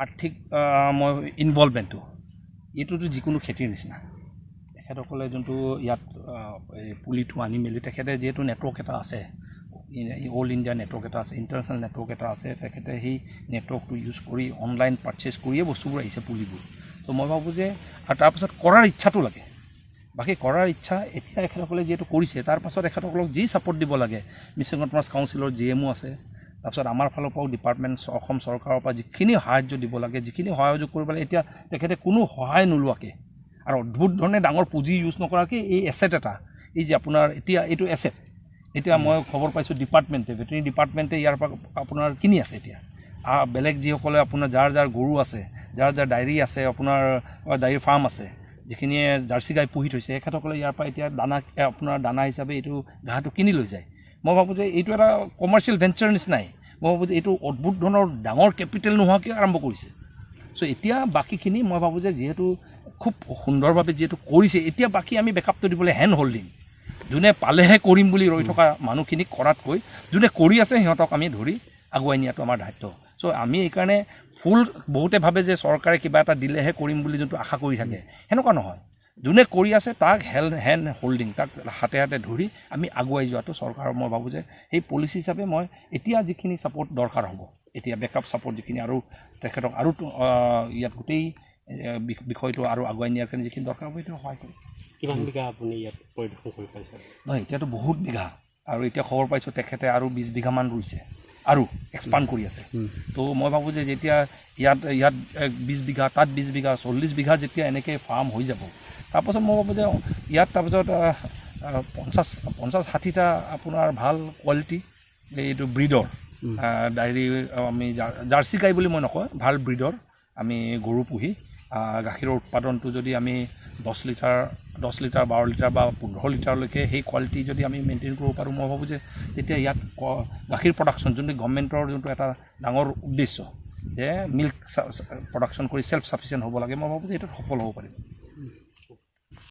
আৰ্থিক মই ইনভলভমেণ্টটো এইটোতো যিকোনো খেতিৰ নিচিনা তেখেতসকলে যোনটো ইয়াত পুলিটো আনি মেলি তেখেতে যিহেতু নেটৱৰ্ক এটা আছে অল ইণ্ডিয়া নেটৱৰ্ক এটা আছে ইণ্টাৰনেশ্যনেল নেটৱৰ্ক এটা আছে তেখেতে সেই নেটৱৰ্কটো ইউজ কৰি অনলাইন পাৰ্চেছ কৰিয়ে বস্তুবোৰ আহিছে পুলিবোৰ ত' মই ভাবোঁ যে আৰু তাৰপাছত কৰাৰ ইচ্ছাটো লাগে বাকী কৰাৰ ইচ্ছা এতিয়া এখেতসকলে যিহেতু কৰিছে তাৰপাছত এখেতসকলক যি ছাপৰ্ট দিব লাগে মিছন কনফাৰেঞ্চ কাউন্সিলৰ GMO আছে তাৰপিছত আমাৰ ফালৰ পৰাও ডিপাৰ্টমেণ্ট অসম চৰকাৰৰ পৰা যিখিনি সাহাৰ্য দিব লাগে যিখিনি সহযোগ কৰিব লাগে এতিয়া তেখেতে কোনো সহায় নোলোৱাকৈ আৰু অদ্ভুত ধৰণে ডাঙৰ পুঁজি ইউজ নকৰাকৈ এই এছেট এটা এই যে আপোনাৰ এতিয়া এইটো এছেট এতিয়া মই খবৰ পাইছোঁ ডিপাৰ্টমেণ্টে ভেটেৰিনেৰী ডিপাৰ্টমেণ্টে ইয়াৰ পৰা আপোনাৰ কিনি আছে এতিয়া বেলেগ যিসকলে আপোনাৰ যাৰ যাৰ গৰু আছে যাৰ যাৰ ডায়েৰী আছে আপোনাৰ ডায়েৰী ফাৰ্ম আছে যিখিনিয়ে জাৰ্চি গাই পুহি থৈছে তেখেতসকলে ইয়াৰ পৰা এতিয়া আপোনাৰ দানা হিচাপে এইটো ঘাঁহটো কিনি লৈ যায় মই ভাবোঁ যে এইটো এটা কমাৰ্চিয়েল ভেঞ্চাৰ নিচিনাই মই ভাবোঁ যে এইটো অদ্ভুত ধৰণৰ ডাঙৰ কেপিটেল নোহোৱাকৈ আৰম্ভ কৰিছে চ' এতিয়া বাকীখিনি মই ভাবোঁ যে যিহেতু খুব সুন্দৰভাৱে যিহেতু কৰিছে এতিয়া বাকী আমি বেকআপটো দিবলৈ হেণ্ড হোল্ডিং যোনে পালেহে কৰিম বুলি ৰৈ থকা মানুহখিনিক কৰাতকৈ যোনে কৰি আছে সিহঁতক আমি ধৰি আগুৱাই নিয়াটো আমাৰ দায়িত্ব চ' আমি এইকাৰণে ফুল বহুতে ভাবে যে চৰকাৰে কিবা এটা দিলেহে কৰিম বুলি যোনটো আশা কৰি থাকে সেনেকুৱা নহয় যোনে কৰি আছে তাক হেণ্ড হোল্ডিং তাক হাতে হাতে ধৰি আমি আগুৱাই যোৱাটো চৰকাৰৰ মই ভাবোঁ যে সেই পলিচি হিচাপে মই এতিয়া যিখিনি ছাপৰ্ট দৰকাৰ হ'ব এতিয়া বেকআপ ছাপৰ্ট যিখিনি আৰু তেখেতক আৰু ইয়াত গোটেই বিষয়টো আৰু আগুৱাই নিয়াৰ কাৰণে যিখিনি দৰকাৰ হ'ব সেইটো সহায় কৰিম কিমান বিঘা আপুনি ইয়াত পৰিদৰ্শন কৰি পাইছে নহয় এতিয়াতো বহুত বিঘা আৰু এতিয়া খবৰ পাইছোঁ তেখেতে আৰু 20 বিঘামান ৰুইছে আৰু এক্সপাণ্ড কৰি আছে তো মই ভাবোঁ যে যেতিয়া ইয়াত 20 বিঘা তাত 20 বিঘা 40 বিঘা যেতিয়া এনেকৈ ফাৰ্ম হৈ যাব তাৰপাছত মই ভাবোঁ যে ইয়াত তাৰপিছত 50-60টা আপোনাৰ ভাল কোৱালিটি এইটো ব্ৰিডৰ ডায়েৰী আমি জাৰ্চি গাই বুলি মই নকওঁ ভাল ব্ৰিডৰ আমি গৰু পুহি গাখীৰৰ উৎপাদনটো যদি আমি 10 লিটাৰ 12 লিটাৰ বা 15 লিটাৰলৈকে সেই কোৱালিটি যদি আমি মেইনটেইন কৰিব পাৰোঁ মই ভাবোঁ যে তেতিয়া ইয়াত গাখীৰ প্ৰডাকশ্যন যোনটো গভৰ্ণমেণ্টৰ যোনটো এটা ডাঙৰ উদ্দেশ্য যে মিল্ক প্ৰডাকশ্যন কৰি ছেল্ফ ছাফিচিয়েণ্ট হ'ব লাগে মই ভাবোঁ যে এইটোত সফল হ'ব পাৰিম